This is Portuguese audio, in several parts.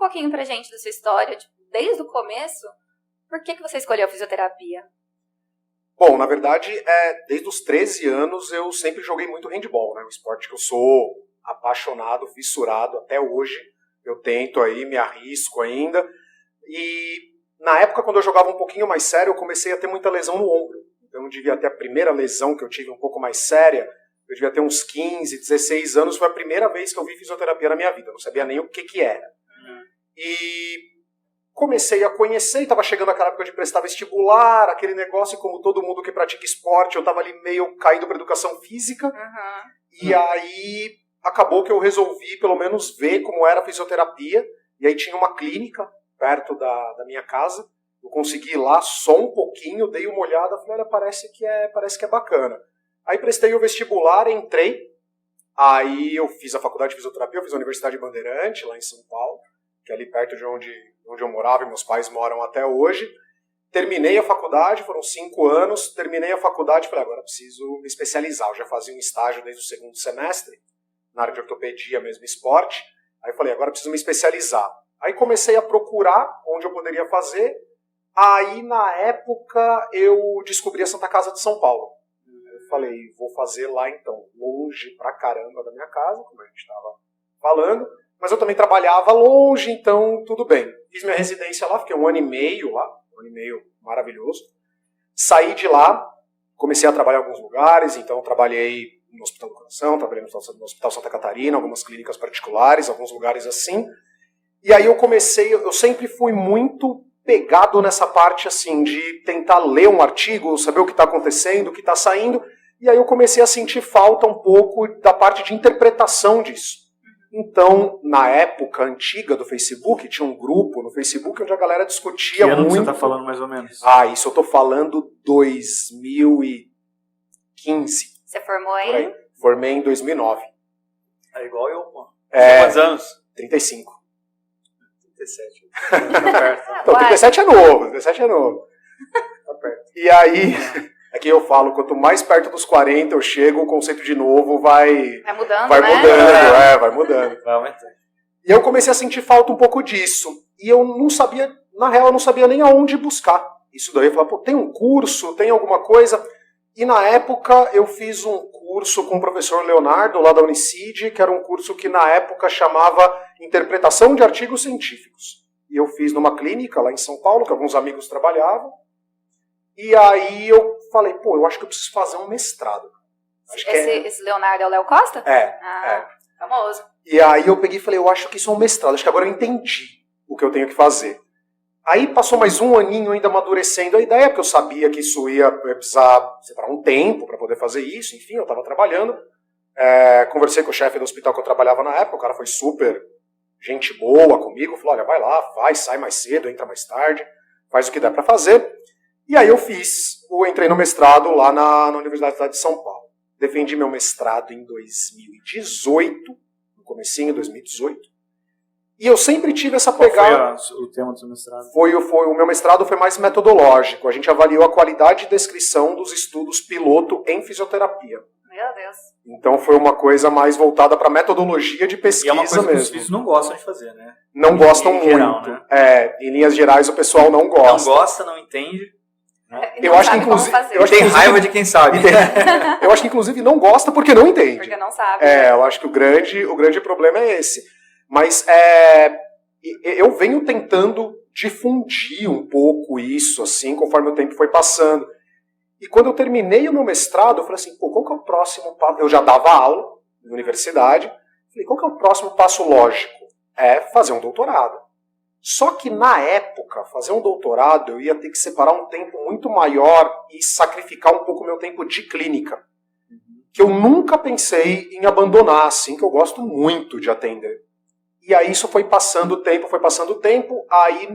pouquinho pra gente da sua história, tipo, desde o começo, por que você escolheu a fisioterapia? Bom, na verdade, desde os 13 anos eu sempre joguei muito handball, né? Um esporte que eu sou apaixonado, fissurado até hoje. Eu tento aí, me arrisco ainda. E na época, quando eu jogava um pouquinho mais sério, eu comecei a ter muita lesão no ombro. Então eu devia ter a primeira lesão que eu tive um pouco mais séria. Eu devia ter uns 15, 16 anos. Foi a primeira vez que eu vi fisioterapia na minha vida. Eu não sabia nem o que era. E comecei a conhecer, estava chegando aquela época de prestar vestibular, aquele negócio, como todo mundo que pratica esporte, eu estava ali meio caído para educação física. E aí acabou que eu resolvi pelo menos ver como era a fisioterapia. E aí tinha uma clínica perto da minha casa. Eu consegui ir lá só um pouquinho, dei uma olhada, falei, olha, parece que é bacana. Aí prestei o vestibular, entrei, aí eu fiz a faculdade de fisioterapia, eu fiz a Universidade Bandeirante, lá em São Paulo, que é ali perto de onde eu morava e meus pais moram até hoje. Terminei a faculdade, foram 5 anos, terminei a faculdade e falei, agora preciso me especializar. Eu já fazia um estágio desde o segundo semestre, na área de ortopedia, mesmo esporte. Aí falei, agora preciso me especializar. Aí comecei a procurar onde eu poderia fazer. Aí, na época, eu descobri a Santa Casa de São Paulo. Eu falei, vou fazer lá então, longe pra caramba da minha casa, como a gente estava falando. Mas eu também trabalhava longe, então tudo bem. Fiz minha residência lá, fiquei 1 ano e meio lá, 1 ano e meio maravilhoso. Saí de lá, comecei a trabalhar em alguns lugares, então trabalhei no Hospital do Coração, trabalhei no Hospital Santa Catarina, algumas clínicas particulares, alguns lugares assim. E aí eu sempre fui muito pegado nessa parte assim, de tentar ler um artigo, saber o que está acontecendo, o que está saindo, e aí eu comecei a sentir falta um pouco da parte de interpretação disso. Então, na época antiga do Facebook, tinha um grupo no Facebook onde a galera discutia muito... Que ano que você está falando mais ou menos? Isso eu estou falando 2015. Você formou em? Formei em 2009. É igual eu, pô. Quantos anos? 35. 37. Tá perto. Então, 37 é novo. 37 é novo. Tá perto. E aí, é que eu falo, quanto mais perto dos 40 eu chego, o conceito de novo vai mudando, vai né? mudando, vai mudando. Vai aumentar. E eu comecei a sentir falta um pouco disso. E eu não sabia, na real, eu não sabia nem aonde buscar. Isso daí, eu falava, pô, tem um curso, tem alguma coisa? E na época eu fiz um curso com o professor Leonardo, lá da Unicid, que era um curso que na época chamava Interpretação de Artigos Científicos. E eu fiz numa clínica lá em São Paulo, que alguns amigos trabalhavam. E aí eu falei, pô, eu acho que eu preciso fazer um mestrado. Esse Leonardo é o Léo Costa? Famoso. E aí eu peguei e falei, eu acho que isso é um mestrado, acho que agora eu entendi o que eu tenho que fazer. Aí passou mais um aninho ainda amadurecendo a ideia, porque eu sabia que isso ia precisar separar um tempo para poder fazer isso, enfim, eu estava trabalhando. Conversei com o chefe do hospital que eu trabalhava na época, o cara foi super gente boa comigo, falou, olha, vai lá, sai mais cedo, entra mais tarde, faz o que der para fazer. E aí eu entrei no mestrado lá na Universidade de São Paulo. Defendi meu mestrado em 2018, no comecinho de 2018. E eu sempre tive essa pegada... Qual foi o tema do seu mestrado? O meu mestrado foi mais metodológico. A gente avaliou a qualidade de descrição dos estudos piloto em fisioterapia. Meu Deus. Então foi uma coisa mais voltada para metodologia de pesquisa mesmo. E é uma coisa que os físicos não gostam de fazer, né? Não gostam muito. Geral, né? Em linhas gerais o pessoal não gosta. Não gosta, não entende. Eu acho que inclusive tem raiva de quem sabe. Eu acho que inclusive não gosta porque não entende. Porque não sabe. Eu acho que o grande problema é esse. Mas eu venho tentando difundir um pouco isso, assim, conforme o tempo foi passando. E quando eu terminei o meu mestrado, eu falei assim, pô, qual que é o próximo passo? Eu já dava aula na universidade. Falei, qual que é o próximo passo lógico? É fazer um doutorado. Só que na época, fazer um doutorado, eu ia ter que separar um tempo muito maior e sacrificar um pouco o meu tempo de clínica. Que eu nunca pensei em abandonar, assim, que eu gosto muito de atender. E aí isso foi passando o tempo, aí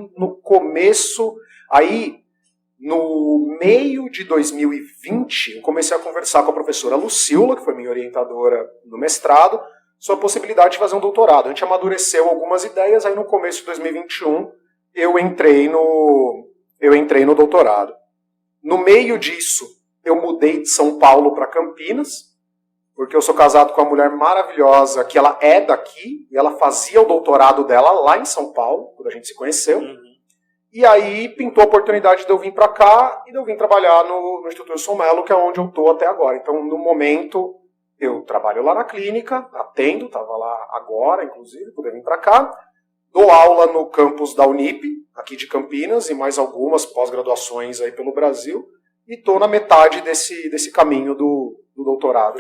no meio de 2020, eu comecei a conversar com a professora Lucila, que foi minha orientadora no mestrado, sobre a possibilidade de fazer um doutorado. A gente amadureceu algumas ideias, aí no começo de 2021 eu entrei no doutorado. No meio disso, eu mudei de São Paulo para Campinas, porque eu sou casado com uma mulher maravilhosa, que ela é daqui, e ela fazia o doutorado dela lá em São Paulo, quando a gente se conheceu. E aí pintou a oportunidade de eu vir para cá e de eu vir trabalhar no Instituto Wilson Mello, que é onde eu estou até agora. Então, no momento, eu trabalho lá na clínica, atendo, estava lá agora, inclusive, poder vir para cá. Dou aula no campus da Unip, aqui de Campinas, e mais algumas pós-graduações aí pelo Brasil. E estou na metade desse caminho do doutorado.